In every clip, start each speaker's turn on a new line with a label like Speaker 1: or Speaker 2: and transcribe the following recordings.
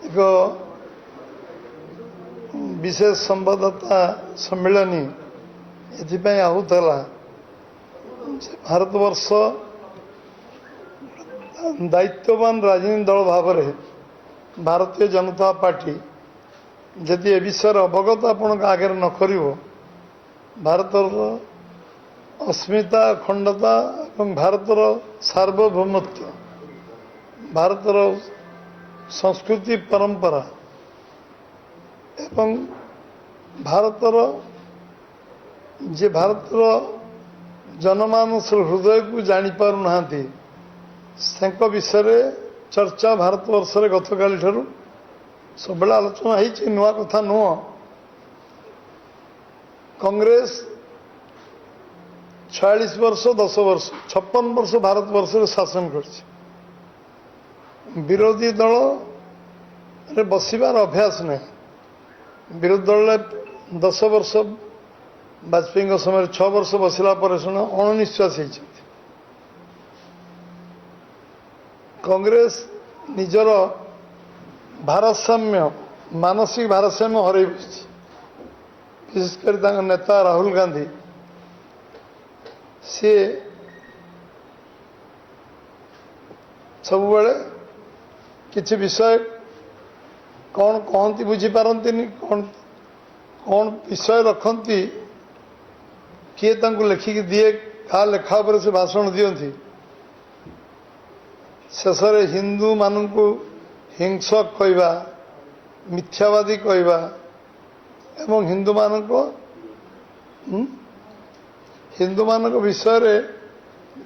Speaker 1: एक विशेष संवाददाता सम्मेलनी एथिपाई आहुला भारतवर्ष दायित्ववान राजनीति दल भाव में भारतीय जनता पार्टी जदि ए विषय अवगत आपण आगे न कर भारतर अस्मिता अखंडता और भारतर सार्वभौमत्व भारतर संस्कृति परंपरा एवं भारतर जे भारतर जनमानस हृदय को जापर ना विषय चर्चा भारतवर्ष में गतकाली ठारू सब आलोचना होती नुआ कथा नुह कांग्रेस 46 वर्ष 10 वर्ष 56 वर्ष भारतवर्ष में शासन कर विरोधी दल रे बसबार अभ्यास नहीं विरोधी दल 10 वर्ष वाजपेयी समय 6 वर्ष बसला अणनिश्वास होती कांग्रेस निजर भारसाम्य मानसिक भारसाम्य हर विशेषकर नेता राहुल गांधी सी सब किसी विषय कौन कहती बुझीपारती कौन कौन विषय रखती किए लिखिकी दिए क्या लेखा पर से भाषण दियंती शेष हिंदू मान को हिंसक कहवा मिथ्यावादी कहवा एवं हिंदू मान विषय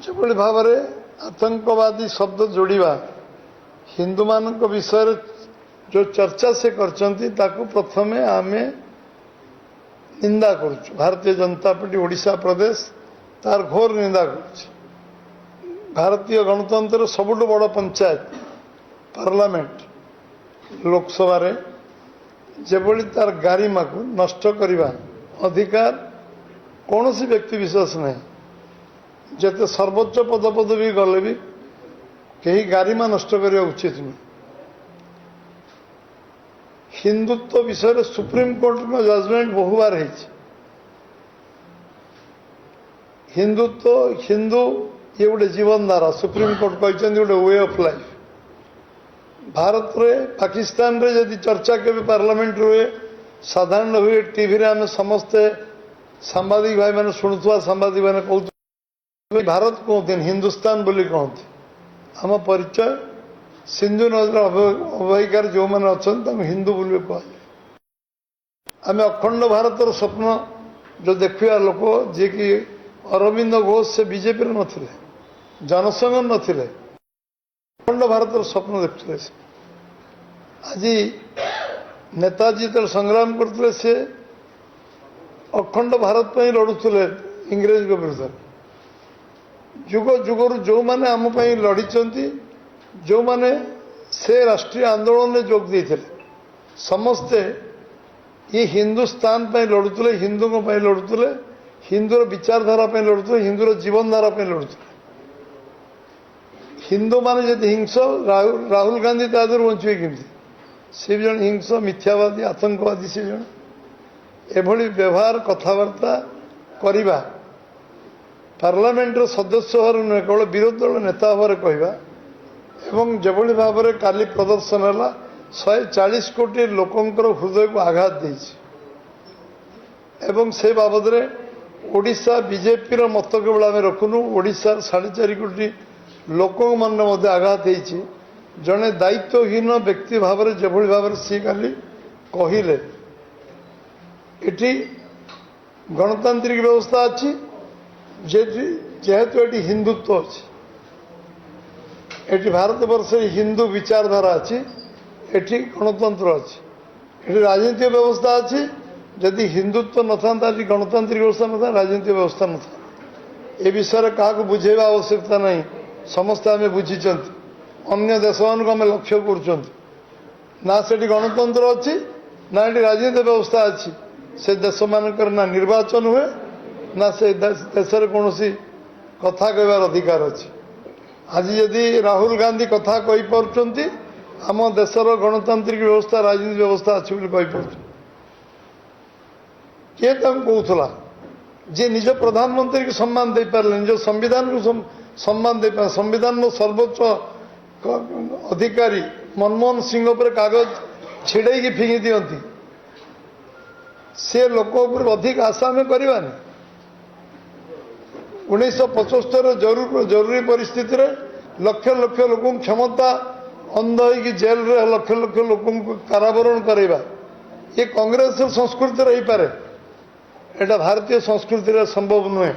Speaker 1: जो भाव में आतंकवादी शब्द जोड़ा हिंदू मान विषय जो चर्चा से करचंती ताकू प्रथमे आमे निंदा करुचु भारतीय जनता पार्टी ओडिशा प्रदेश तार घोर निंदा करुच्ची भारतीय गणतंत्र सबुठ बड़ पंचायत पार्लियामेंट लोकसभा रे जेभली तार गारिमा को नष्ट करने अधिकार कौन सी व्यक्ति विशेष नहीं जिते सर्वोच्च पद भी गले भी कहीं गारिमा नष्ट करने उचित नहीं हिंदुत्व विषय सुप्रीम कोर्ट में जजमेंट बहु बार है हिंदुत्व हिंदू ये गोटे जीवन धारा सुप्रीम कोर्ट कहते गोटे वे ऑफ लाइफ भारत रे पाकिस्तान रे यदि चर्चा के पार्लियामेंट हुए साधारण हुए टीवी रे आम समस्ते सांबादिक भाई मैंने शुणुवा सांबादिक मैंने कहते भारत कहते हिंदुस्तान बोली कहते आम परिचय सिंधु नदी अवहिकार जो मैंने अच्छा हिंदू बोल कह आम अखंड भारतर स्वप्न जो देखा लोक जी कि अरविंद घोष से बीजेपी रे जनसंघ नथिले अखंड भारतर स्वप्न देखते आज नेताजी जो संग्राम करते से अखंड भारत पर लड़ुले इंग्रेज के विरुद्ध जुग जुगर जो मैंने आम लड़ी जो मैंने से राष्ट्रीय आंदोलन में जोग देते समस्ते ये हिंदुस्तान पर लड़ुले हिंदू लड़ुले हिंदूर विचारधारा लड़ुले हिंदूर जीवनधारा लड़ुले हिंदू माने जब हिंस राहुल गांधी तादर बचे केमती सी भी जन हिंस मिथ्यावादी आतंकवादी सी जन एभली व्यवहार कथबार्ता करवा पार्लियामेंटर सदस्य भाव नुहे केवल विरोधी दल नेता भाव कहवा एवं जेभली भाव में काली प्रदर्शन है 140 कोटी लोकंकर हृदय को आघात देछि एवं से बाबद रे ओडिशा बीजेपी रो मत केवल आम रखुनु ओडिशा 4.5 कोटी लोक मन आघात होती जड़े दायित्वहीन व्यक्ति भाव में जो भाव में सी खाली कहले ये गणतांत्रिक व्यवस्था अच्छी जेहेतु ये हिंदुत्व अच्छी ये भारत वर्ष हिंदू विचारधारा अच्छी ये गणतंत्र अच्छी ये राजनीतिक व्यवस्था अच्छी जदि हिंदुत्व न था गणतांत्रिक व्यवस्था न था राजनीतिक व्यवस्था न था ए विषय क्या बुझेवा आवश्यकता नहीं समस्ते आम बुझी अन्य देश मान आम लक्ष्य कर गणतंत्र अच्छी ना ये राजनीतिक व्यवस्था अच्छी से देश मानकर ना निर्वाचन हुए ना से देश कौन कथा कहबार अधिकार अच्छी आज यदि राहुल गांधी कथा कही पार्टी आम देशर गणतांत्रिक व्यवस्था राजनीति व्यवस्था अच्छी कहीपर किए कहला जे निज प्रधानमंत्री को सम्मान दे पारे निज संविधान को सम्मान दे पारे संविधान सर्वोच्च अधिकारी मनमोहन सिंह पर कागज छिड़े फिंगी दिखती से लोक अधिक आशा में करवानी 1975 जरूरी परिस्थिति रे लक्ष लक्ष लोक क्षमता अंध हो जेल रे लक्ष लक्ष लोक कारावरण करवा ये कांग्रेस संस्कृति रही पारे एटा भारतीय संस्कृति रे संभव नुहे।